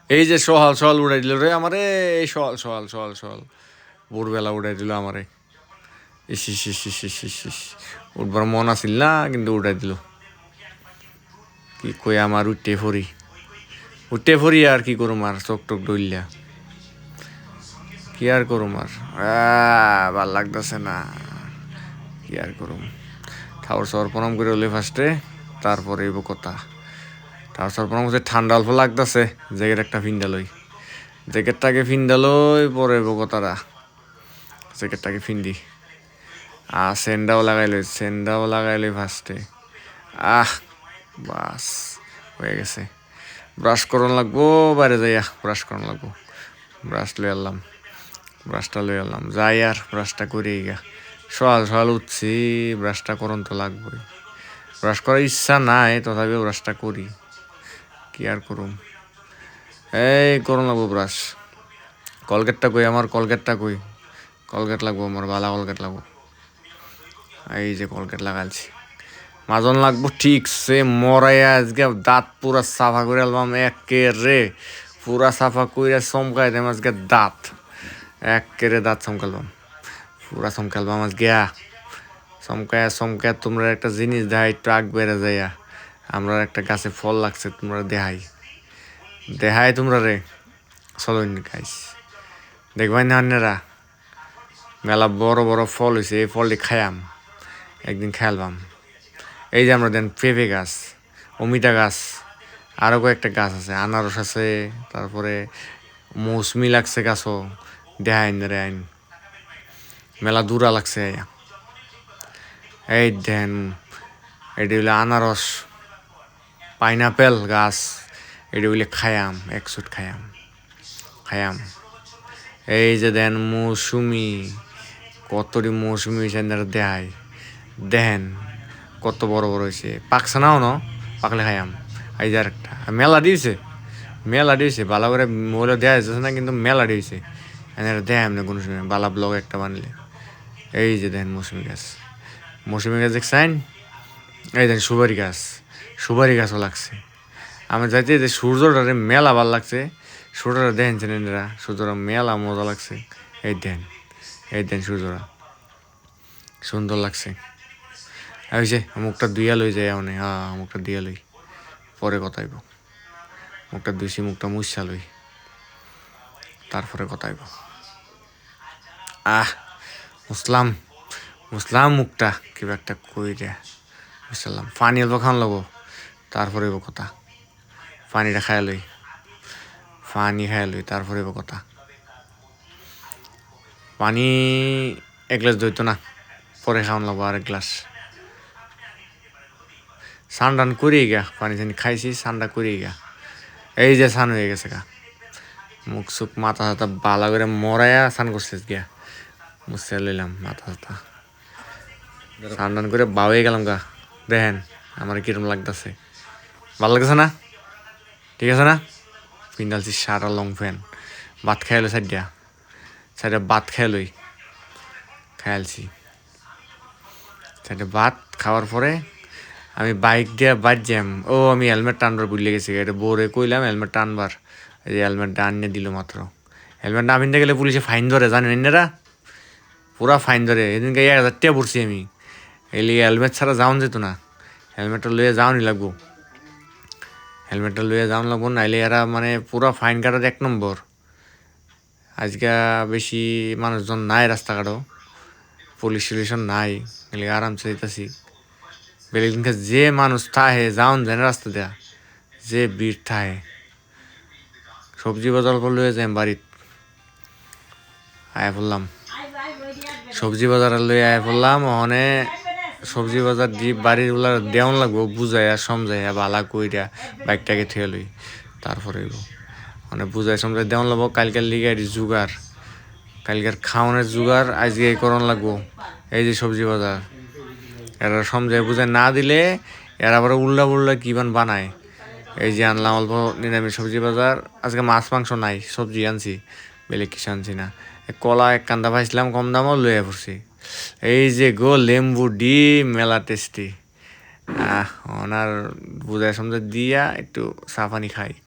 এই যে সহাল সহাল উড়াই দিল রে আমারে, এই সহাল সহাল সহাল সহাল ভোরবেলা উড়াই দিল আমারে। ইস ইস ইস ইস ইস ইস ইস, উঠবার মন আছিল না কিন্তু উড়াই দিল। কি কই আমার উঠতে ফরি আর কি করুম, আর চোখ টোক ডইলা কি আর করুম আর, ভাল লাগতেছে না, কি আর করুম। ঠাকুর সর প্রণাম করে হলে ফার্স্টে, তারপরে এব কথা। ঠাকুর সর প্রণাম করছে, ঠান্ডা অল্প লাগতেছে, জ্যাকেট একটা ফিন্ডালই, জ্যাকেটটাকে ফিন্ডালই পরে এব কথাটা, জ্যাকেটটাকে ফিন্দি। সেন্ডাও লাগাইলই ফার্স্টে। বাস হয়ে গেছে। ব্রাশ করন লাগবো, বাইরে যাইয়া ব্রাশ করন লাগবো। ব্রাশটা লই আনলাম, যাই আর ব্রাশটা করি গা। সকাল সকাল উঠছি, ব্রাশটা করন তো লাগবোই। ব্রাশ করার ইচ্ছা নাই, তথাপিও ব্রাশটা করি, কি আর করুম। এই করন লাগবো ব্রাশ। কলগেটটা কই আমার, কলগেট লাগবো আমার, বালা কলগেট লাগবো। এই যে কলগেট লাগাইছি, মাজন লাগবো ঠিক সে মরাইয়া আজকে দাঁত পুরা সাফা করে আলবাম একেরে, পুরা সাফা কইরা চমকাই দেম আজকে দাঁত, একেরে দাঁত চমকালবাম, পুরা চমকালবাম আজকে। চমকায় তোমরা একটা জিনিস দেখাই, একটু আগ বেড়ে যাইয়া, আমরা একটা গাছে ফল লাগছে, তোমরা দেখাই তোমরা রে, চলো খাইস দেখবাই না অন্যরা, মেলা বড় বড় ফল হয়েছে, এই ফলটি খায়াম, একদিন খেয়ালবাম। এই যে আমরা দেন পেঁপে গাছ, অমিতা গাছ, আরও কয়েকটা গাছ আছে, আনারস আছে, তারপরে মৌসুমি লাগছে গাছও, দেখাইন রে আইন, মেলা দূরা লাগছে। এই দেন এটি হইলে আনারস, পাইনাপেল গাছ, এটি হইলে খায়াম, একশুট খায়াম। এই যে দেন মৌসুমি, কতটি মৌসুমি হয়েছে দেখাই, দেন কত বড় বড় হয়েছে, পাকছে নাও ন, পাকলে খাইয়াম। এই যে আরেকটা মেলা দিয়েছে ভালো করে মোবাইলে দেওয়া যাচ্ছে না, কিন্তু মেলা দিয়েছে, দেখাম না কোনো সময়, বালা ব্লগ একটা বানলে। এই যে দেন মৌসুমি গাছ দেখছেন। এই দেন সুপারি গাছও লাগছে। আমি যাইতে যে সূর্যটারে মেলা ভাল লাগছে, সূর্যটা দেখেছেন এরা, সূর্যটা মেলা মজা লাগছে। এই দেন সূর্যটা সুন্দর লাগছে। ওই যে মুখটা ধুইয়া লই যায়, মুখটা ধুইয়া লই, পরে কথাইব। মুখটা ধুইছি, মুখটা মুছা লই, তারপরে কথাইব। মুসলাম মুখটা কিবা একটা কই রে, বুঝলাম। পানি অল্প খাওয়ান লাগবো, তারপরে কথা। পানিটা খাই লই, তারপরে কথা। পানি এক গ্লাস ধরতো না, পরে খাওয়ান লাগবো আর এক গ্লাস। সান করি গা, পানি খাইছি, সানটা করি গা। এই যে সান হয়ে গেছে গা, মুখ সুখ মাথা হাতা বালা করে মরাইয়া সান করছিস গিয়া, মুছে লইলাম মাথা হাতা, সান করে বাউয়ে গেলাম গা। দেখেন আমার কিরম লাগতেছে, ভালো লাগতেছে না? ঠিক আছে না? পিন্ডালছি শার্ট আর লং প্যান্ট, ভাত খাইলো সাইডে ভাত খাইলছি। সাইডে ভাত খাওয়ার পরে আমি বাইক দিয়ে জ্যাম, আমি হেলমেট টানবার ভুলে গেছি, এটা বোরে কইলাম হেলমেট টানবার, এই যে হেলমেটটা আনিয়ে দিল মাত্র। হেলমেট না পিনতে গেলে পুলিশে ফাইন ধরে, জানেন এনারা, পুরা ফাইন ধরে। এদিনকে 1000 টাকা পড়ছি আমি, এলি হেলমেট ছাড়া যাওন যেত না, হেলমেটটা লইয়ে যাওয়ানি লাগবো, নাইলে এরা মানে পুরা ফাইন কাটার 1 নম্বর। আজকে বেশি মানুষজন নাই রাস্তাঘাটও, পুলিশ টুলিশন নাই, এলি আরামসে যেতেছি। বেলে দিনকে যে মানুষ থাহে যাওন যায় রাস্তা দেয়া, যে ভিড় থাহে। সবজি বাজার লইয়ে যাই বাড়িত, সবজি বাজার লইয়ে আয় পড়লাম। ওখানে সবজি বাজার দিয়ে বাড়ির গুলা দেওয়ান লাগবো, বুঝাইয়া সমঝাইয়া বালা কইরা বাইকটাকে থুয়ে লই, তারপরে মানে বুঝাই সমঝাই দেওয়ান লাগবো। কালকের লিগে জুগার, কালকের খাওয়ানোর জুগার আজকে করন লাগবো। এই যে সবজি বাজার, এরা সমঝাই বুঝাই না দিলে এরা আবার উল্লা কিবান বানায়। এই যে আনলাম অল্প নিরামিষ সবজি বাজার, আজকে মাছ মাংস নাই, সবজি আনছি, বেলে কিছু আনছি না। কলা 1 কান্দা পাইছিলাম কম দামও লইয়া পড়ছি। এই যে লেম্বু ডিম মেলা টেস্টি, ওনার বুঝাই সমঝাই দিয়া একটু চা পানি খাই।